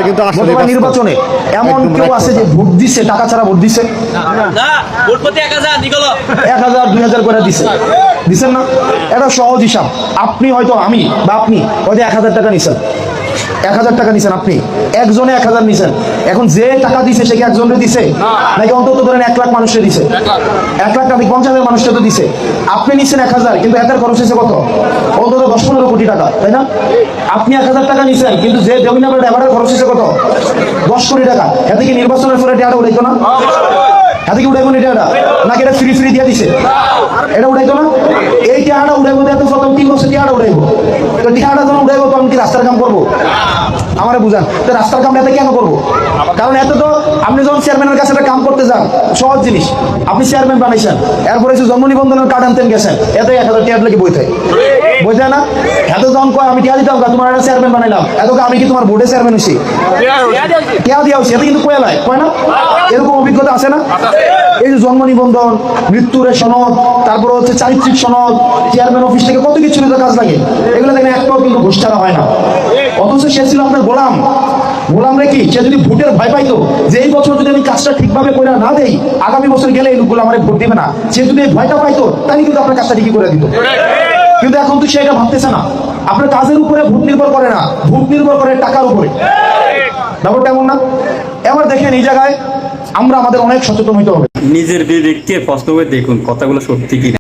কিন্তু আসলে বর্তমান নির্বাচনে এমন কেউ আছে যে ভোট দিছে টাকা ছাড়া ভোট দিছে? না, ভোট প্রতি 1000 নিকলো 1000 2000 করে দিছে, দিছেন না? এটা সহজ হিসাব। আপনি হয়তো, আমি বা আপনি হয়তো 1000 টাকা নিছেন, 1000 টাকা নিছেন, আপনি একজনে 1000 নিছেন। এখন যে টাকা দিছে সে কি একজনে দিছে নাকি অন্তত ধরেন 1 লাখ মানুষকে দিছে? 1 লাখ টাকা 50,000 মানুষকে তো দিছে। আপনি নিছেন 1000, কিন্তু এটার খরচ হয়েছে কত? অন্তত 10-15 কোটি টাকা, তাই না? আপনি 1000 টাকা নিছেন, কিন্তু যে ডেমিনাবেল ড্রাইভারের খরচ হয়েছে কত? 10 কোটি টাকা। এতে কি নির্বাচনের পরে টাকা উঠাইতো না? এতে কি উঠাইবো না টাকাটা? নাকি এটা ফ্রি ফ্রি দিয়ে দিছে? এটা উঠাইতো না? এই টাকাটা উঠাইবো, এত প্রথম 3 বছর টাকাটা উঠাইবো। তো টাকাটা যখন উঠাইবো তখন কি রাস্তার কাম করবো? আমারে বুঝান তো, রাস্তার কাম এতে কেন করবো? কারণ এত তো আপনি যখন চেয়ারম্যানের কাছে একটা কাম করতে যান, সহজ জিনিস, আপনি চেয়ারম্যান বানাইছেন, এরপরে এসে জন্ম নিবন্ধনের কার্ড আনতেন গেছেন, এতে 1000 টাকা লেগে বইতে বইতে না? এত যখন কয় আমি টিয়া দিতাম, তোমার একটা চেয়ারম্যান বানাইলাম, এত আমি কি তোমার বোর্ডে চেয়ারম্যান হয়েছি? টিয়া দেওয়া হয়েছে, এতে কিন্তু কয়ে লাই, কয় না? এরকম অভিজ্ঞতা আছে না? এই যে জন্ম নিবন্ধন, মৃত্যুর সনদ, তারপরে হচ্ছে চারিত্রিক সনদ, চেয়ারম্যান অফিস থেকে কত কিছু কাজ লাগে, এগুলো দেখেন একটাও কিন্তু ঘুষ ছাড়া হয় না। অথচ সে ছিল আপনার গোলাম। গোলাম রেখে সে যদি ভোটের ভয় পাইতো যে এই বছর যদি আমি কাজটা ঠিকভাবে করে না দেই, আগামী বছর গেলে এই লোকগুলো আমার ভোট দেবে না, সে যদি এই ভয়টা পাইতো তাহলে কিন্তু আপনার কাজটা ঠিকই করে দিত। কিন্তু এখন তো সে এটা ভাবতেছে না। আপনার কাজের উপরে ভোট নির্ভর করে না, ভোট নির্ভর করে টাকার উপরে। ব্যাপারটা এমন না? এবার দেখেন এই জায়গায় আমরা আমাদের অনেক সচেতন হইতে হবে। নিজের বিবেককে প্রশ্ন করে দেখুন কথাগুলো সত্যি কিনা।